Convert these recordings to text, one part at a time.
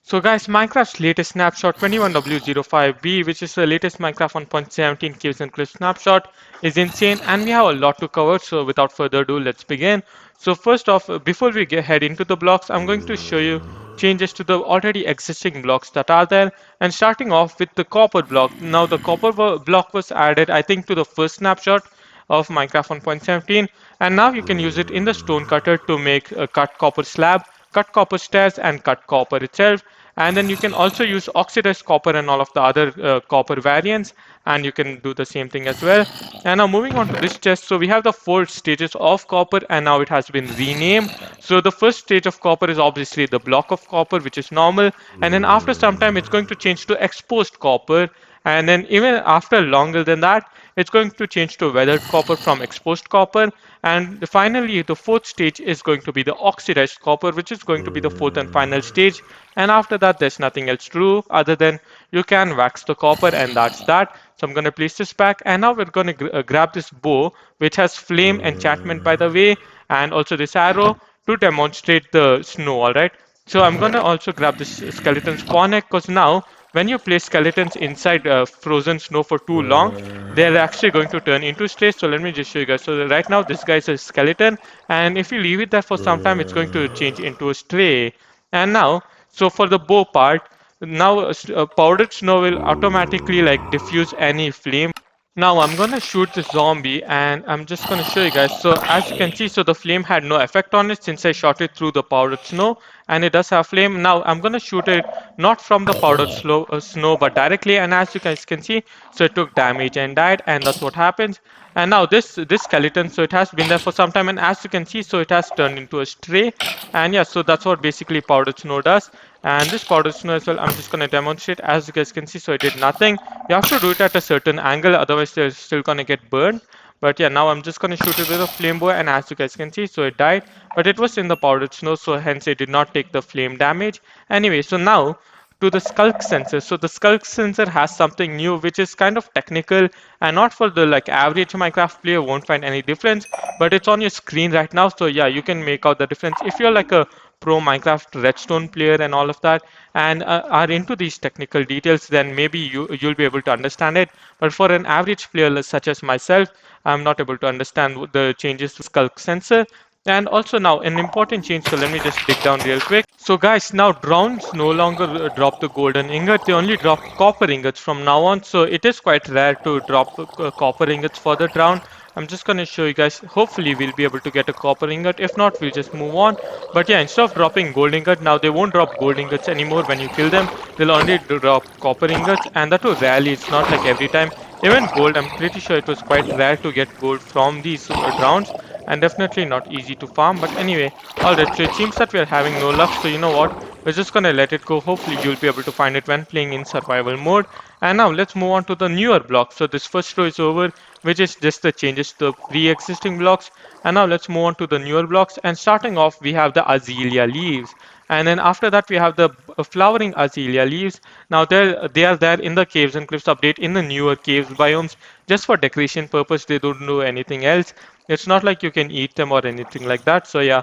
So guys, Minecraft's latest snapshot 21W05B, which is the latest Minecraft 1.17 Caves and Cliffs snapshot, is insane and we have a lot to cover. So without further ado, let's begin. So first off, before we head into the blocks, I'm going to show you changes to the already existing blocks that are there. And starting off with the copper block. Now the copper block was added, I think, to the first snapshot of Minecraft 1.17, and now you can use it in the stone cutter to make a cut copper slab, cut copper stairs, and cut copper itself. And then you can also use oxidized copper and all of the other copper variants, and you can do the same thing as well. And now moving on to this chest, so we have the four stages of copper, and now it has been renamed. So the first stage of copper is obviously the block of copper, which is normal, and then after some time it's going to change to exposed copper, and then even after longer than that, it's going to change to weathered copper from exposed copper. And finally, the fourth stage is going to be the oxidized copper, which is going to be the fourth and final stage. And after that, there's nothing else to do other than you can wax the copper, and that's that. So I'm going to place this back, and now we're going to grab this bow, which has flame enchantment, by the way, and also this arrow to demonstrate the snow, all right? So I'm going to also grab this skeleton spawn egg, because now when you place skeletons inside frozen snow for too long, they're actually going to turn into strays. So let me just show you guys. So right now this guy is a skeleton, and if you leave it there for some time, it's going to change into a stray. And now, so for the bow part, now powdered snow will automatically like diffuse any flame. Now I'm gonna shoot the zombie, and I'm just gonna show you guys. So as you can see, so the flame had no effect on it since I shot it through the powdered snow, and it does have flame. Now I'm gonna shoot it not from the powdered snow but directly, and as you guys can see, so it took damage and died, and that's what happens. And now this skeleton, so it has been there for some time, and as you can see, so it has turned into a stray. And yeah, so that's what basically powdered snow does. And this powdered snow as well, I'm just going to demonstrate. As you guys can see, so it did nothing. You have to do it at a certain angle, otherwise they're still going to get burned. But yeah, now I'm just going to shoot it with a flame bow, and as you guys can see, so it died, but it was in the powdered snow, so hence it did not take the flame damage. Anyway, so now to the skulk sensor. So the skulk sensor has something new, which is kind of technical, and not for the like average Minecraft player won't find any difference, but it's on your screen right now. So yeah, you can make out the difference if you're like a pro Minecraft redstone player and all of that, and are into these technical details, then maybe you'll be able to understand it. But for an average player such as myself, I'm not able to understand the changes to skulk sensor. And also now an important change, so let me just dig down real quick. So guys, now drowns no longer drop the golden ingot, they only drop copper ingots from now on. So it is quite rare to drop copper ingots for the drown. I'm just going to show you guys. Hopefully we'll be able to get a copper ingot. If not, we'll just move on. But yeah, instead of dropping gold ingot, now they won't drop gold ingots anymore when you kill them. They'll only drop copper ingots, and that too rarely. It's not like every time. Even gold, I'm pretty sure it was quite rare to get gold from these drowns, and definitely not easy to farm. But anyway, alright, so it seems that we are having no luck, so you know what, we're just gonna let it go. Hopefully you'll be able to find it when playing in survival mode. And now let's move on to the newer blocks. So this first row is over, which is just the changes to the pre-existing blocks. And now let's move on to the newer blocks, and starting off we have the azalea leaves, and then after that we have the flowering azalea leaves. Now they are there in the caves and cliffs update in the newer caves biomes, just for decoration purpose. They don't do anything else. It's not like you can eat them or anything like that. So yeah.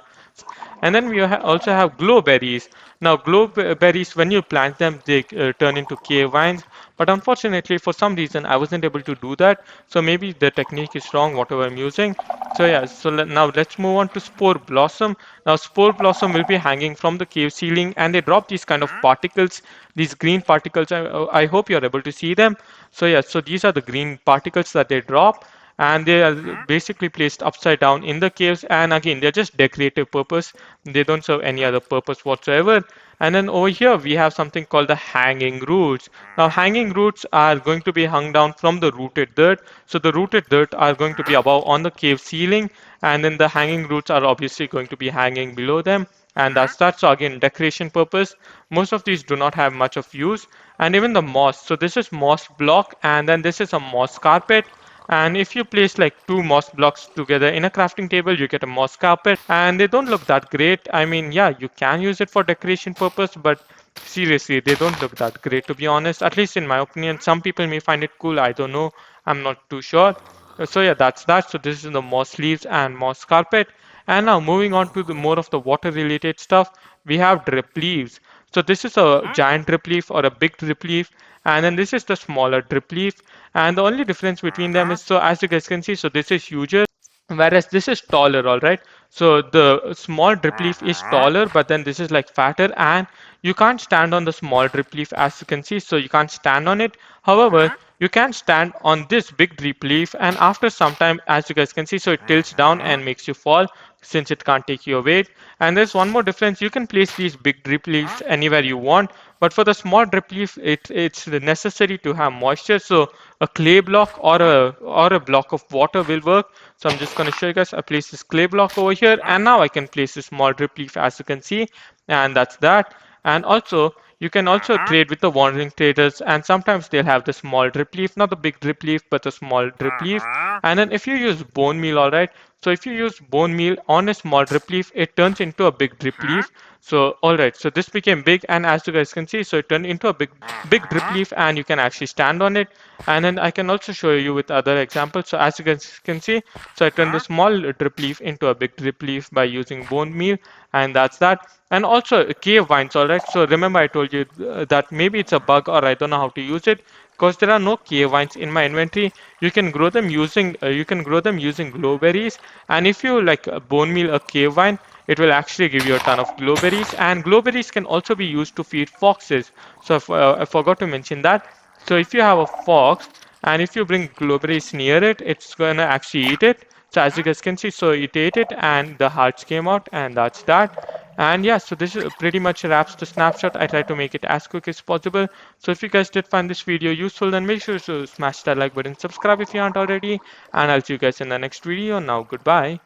And then we also have glow berries. Now glow berries, when you plant them, they turn into cave vines, but unfortunately for some reason I wasn't able to do that. So maybe the technique is wrong, whatever I'm using. So yeah, so now let's move on to spore blossom. Now spore blossom will be hanging from the cave ceiling, and they drop these kind of particles, these green particles. I hope you're able to see them. So yeah, so these are the green particles that they drop, and they are basically placed upside down in the caves, and again they're just decorative purpose. They don't serve any other purpose whatsoever. And then over here we have something called the hanging roots. Now hanging roots are going to be hung down from the rooted dirt, so the rooted dirt are going to be above on the cave ceiling, and then the hanging roots are obviously going to be hanging below them, and that's that. So again, decoration purpose. Most of these do not have much of use. And even the moss, so this is moss block, and then this is a moss carpet. And if you place like two moss blocks together in a crafting table, you get a moss carpet, and they don't look that great. I mean, yeah, you can use it for decoration purpose, but seriously, they don't look that great, to be honest, at least in my opinion. Some people may find it cool, I don't know, I'm not too sure. So yeah, that's that. So this is the moss leaves and moss carpet. And now moving on to the more of the water related stuff, we have drip leaves. So this is a giant drip leaf or a big drip leaf, and then this is the smaller drip leaf. And the only difference between them is, so as you guys can see, so this is huger, whereas this is taller. All right, so the small drip leaf is taller, but then this is like fatter, and you can't stand on the small drip leaf, as you can see, so you can't stand on it. However, you can stand on this big drip leaf, and after some time, as you guys can see, so it tilts down and makes you fall since it can't take your weight. And there's one more difference: you can place these big drip leaves anywhere you want, but for the small drip leaf, it's necessary to have moisture. So a clay block or a block of water will work. So I'm just going to show you guys. I place this clay block over here, and now I can place this small drip leaf, as you can see, and that's that. And also, you can also trade with the wandering traders, and sometimes they'll have the small drip leaf, not the big drip leaf, but the small drip leaf. And then if you use bone meal, all right, so if you use bone meal on a small drip leaf, it turns into a big drip leaf. So all right, so this became big, and as you guys can see, so it turned into a big drip leaf, and you can actually stand on it. And then I can also show you with other examples. So as you guys can see, so I turned the small drip leaf into a big drip leaf by using bone meal, and that's that. And also cave vines, all right. So remember I told you that maybe it's a bug or I don't know how to use it, because there are no cave vines in my inventory. You can grow them using glowberries, and if you like bone meal a cave vine, it will actually give you a ton of glowberries. And glowberries can also be used to feed foxes. So I forgot to mention that. So if you have a fox and if you bring glowberries near it, it's gonna actually eat it. So as you guys can see, so it ate it and the hearts came out, and that's that. And yeah, so this is pretty much wraps the snapshot. I try to make it as quick as possible. So if you guys did find this video useful, then make sure to smash that like button, subscribe if you aren't already, and I'll see you guys in the next video. Now, goodbye.